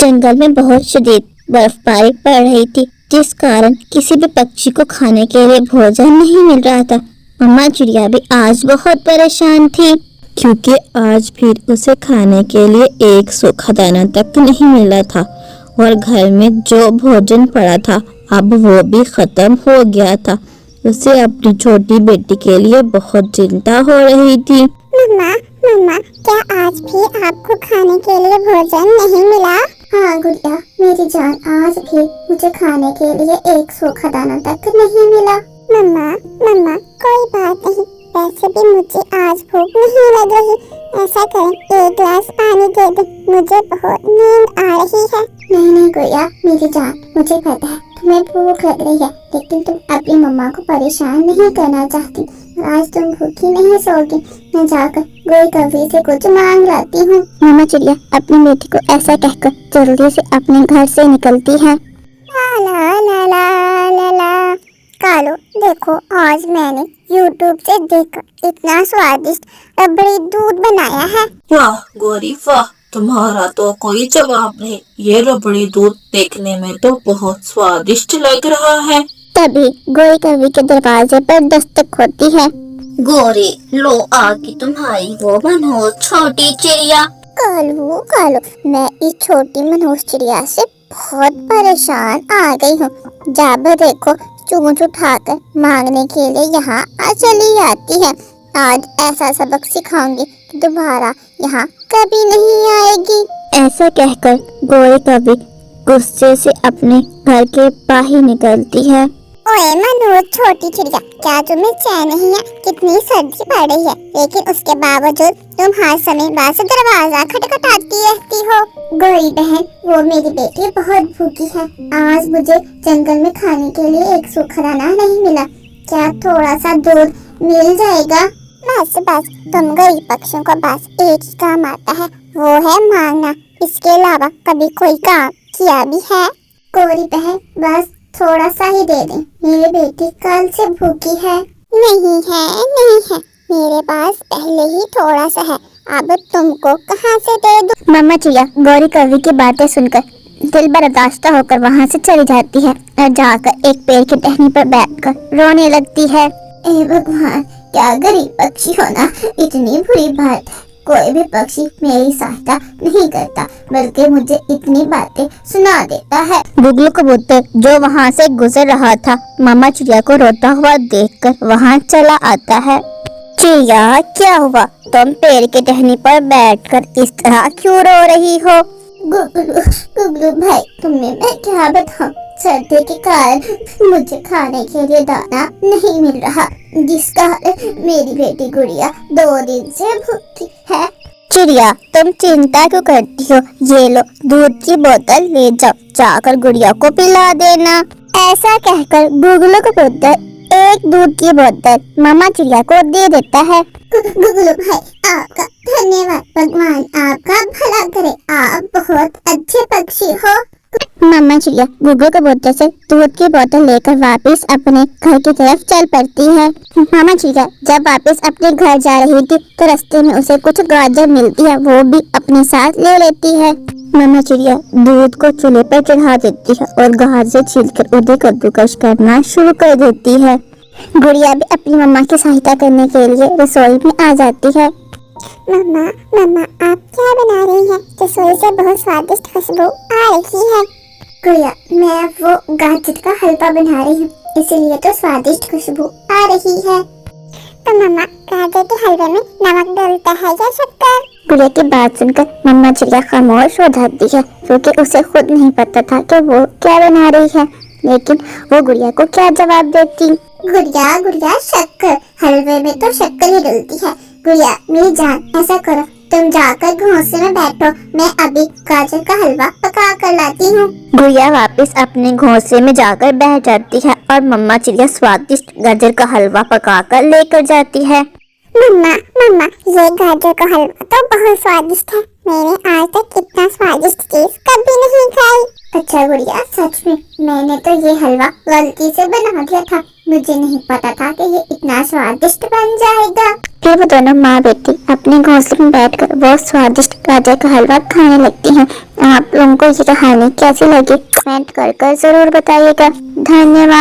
जंगल में बहुत शदीद बर्फबारी पड़ रही थी, जिस कारण किसी भी पक्षी को खाने के लिए भोजन नहीं मिल रहा था। मम्मा चिड़िया भी आज बहुत परेशान थी, क्योंकि आज फिर उसे खाने के लिए एक सूखा दाना तक नहीं मिला था और घर में जो भोजन पड़ा था अब वो भी खत्म हो गया था। उसे अपनी छोटी बेटी के लिए बहुत चिंता हो रही थी। मम्मा मम्मा, क्या आज भी आपको खाने के लिए भोजन नहीं मिला? हाँ गुड़िया मेरी जान, आज भी मुझे खाने के लिए एक सूखा दाना तक नहीं मिला। मम्मा मम्मा, कोई बात नहीं, वैसे भी मुझे आज भूख नहीं लग रही। ऐसा करें, एक गिलास पानी दे दे, मुझे बहुत नींद आ रही है। नहीं गुड़िया मेरी जान, मुझे पता है तुम्हें भूख लग रही है, लेकिन तुम अपनी मम्मा को परेशान नहीं करना चाहती। आज तुम भूखी नहीं सोगी, मैं जाकर गोई कौवी से कुछ मांग लाती हूँ। मम्मा चिड़िया अपनी बेटी को ऐसा कहकर जल्दी से अपने घर से निकलती है। ला ला ला ला ला ला। कालो देखो, आज मैंने YouTube से देखकर इतना स्वादिष्ट रबड़ी दूध बनाया है। वाह गौरी वाह, तुम्हारा तो कोई जवाब नहीं। ये रबड़ी दूध देखने में तो बहुत स्वादिष्ट लग रहा है। तभी गोई कौवी के दरवाजे पर दस्तक होती है। गौरी लो आके तुम्हारी वो मनोज छोटी चिड़िया। कालू कालू, मैं इस छोटी मनोज चिड़िया से बहुत परेशान आ गई हूँ। जब देखो चूंच उठाकर मांगने के लिए यहाँ आ चली आती है। आज ऐसा सबक सिखाऊंगी कि दोबारा यहाँ कभी नहीं आएगी। ऐसा कहकर गोई कौवी गुस्से से अपने घर के बाहर निकलती है। ओए मनोज छोटी चिड़िया, क्या तुम्हें चैन नहीं है? कितनी सर्दी पड़ रही है, लेकिन उसके बावजूद तुम हर समय बाहर से दरवाजा खटखटाती रहती हो। गोरी बहन, वो मेरी बेटी बहुत भूखी है। आज मुझे जंगल में खाने के लिए एक सूखा दाना नहीं मिला। क्या थोड़ा सा दूध मिल जाएगा? बस बस, तुम गरीब पक्षियों को बस एक ही काम आता है, वो है मांगना। इसके अलावा कभी कोई काम किया भी है? गोरी बहन बस थोड़ा सा ही दे दें, मेरी बेटी कल से भूखी है। नहीं है, मेरे पास पहले ही थोड़ा सा है, अब तुमको कहाँ से दे दूं? मम्मा चिड़िया गोरी कौवी की बातें सुनकर दिल बर्दाश्त होकर वहाँ से चली जाती है और जाकर एक पेड़ की टहनी पर बैठकर रोने लगती है। ए भगवान, क्या गरीब पक्षी होना इतनी बुरी बात है। कोई भी पक्षी मेरी सहायता नहीं करता, बल्कि मुझे इतनी बातें सुना देता है। गुगलू कबूतर जो वहाँ से गुजर रहा था, मम्मा चिड़िया को रोता हुआ देखकर वहाँ चला आता है। चिड़िया क्या हुआ, तुम पेड़ के टहनी पर बैठकर इस तरह क्यों रो रही हो? गुगलू भाई, तुम्हें मैं क्या बताऊं, सर्दी के कारण मुझे खाने के लिए दाना नहीं मिल रहा, जिस कारण मेरी बेटी गुड़िया 2 दिन से भूखी है। चिड़िया तुम चिंता क्यों करती हो, ये लो दूध की बोतल ले जाओ, जाकर गुड़िया को पिला देना। ऐसा कहकर गुगलू कबूतर एक दूध की बोतल मम्मा चिड़िया को दे देता है। गुगलू भाई, आपका धन्यवाद, भगवान आपका भला करे, आप बहुत अच्छे पक्षी हो। मम्मा चिड़िया गुगलू कबूतर से दूध की बोतल लेकर वापस अपने घर की तरफ चल पड़ती है। मम्मा चिड़िया जब वापस अपने घर जा रही थी तो रास्ते में उसे कुछ गाजर मिलती है, वो भी अपने साथ ले लेती है। मम्मा चिड़िया दूध को चूल्हे पर चढ़ा देती है और गाजर छीलकर उन्हें कद्दूकस करना शुरू कर देती है। गुड़िया भी अपनी मम्मा की सहायता करने के लिए रसोई में आ जाती है। मम्मा आप क्या बना रही हैं? रसोई से बहुत स्वादिष्ट खुशबू आ रही है। गुड़िया मैं वो गाजर का हलवा बना रही हूँ, इसीलिए तो स्वादिष्ट खुशबू आ रही है। तो मम्मा, गाजर के हलवे में नमक डलता है या शक्कर? गुड़िया की बात सुनकर मम्मा चिड़िया खामोश हो जाती है, क्योंकि उसे खुद नहीं पता था कि वो क्या बना रही है। लेकिन वो गुड़िया को क्या जवाब देती? गुड़िया शक्कर, हलवे में तो शक्कर ही डलती है। गुड़िया मेरी जान, ऐसा करो तुम जाकर घोंसले में बैठो, मैं अभी गाजर का हलवा पका कर लाती हूँ। गुड़िया वापस अपने घोंसले में जाकर बैठ जाती है और मम्मा चिड़िया स्वादिष्ट गाजर का हलवा पकाकर लेकर जाती है। मम्मा ये गाजर का हलवा तो बहुत स्वादिष्ट है, मैंने आज तक इतना स्वादिष्ट चीज कभी नहीं खाई। अच्छा गुड़िया, सच में मैंने तो ये हलवा गलती से बना दिया था, मुझे नहीं पता था कि ये इतना स्वादिष्ट बन जाएगा। फिर वो दोनों माँ बेटी अपने घोंसले में बैठकर बहुत स्वादिष्ट गाजर का हलवा खाने लगती हैं। आप लोगों को ये कहानी कैसी लगी कमेंट कर जरूर बताइएगा। धन्यवाद।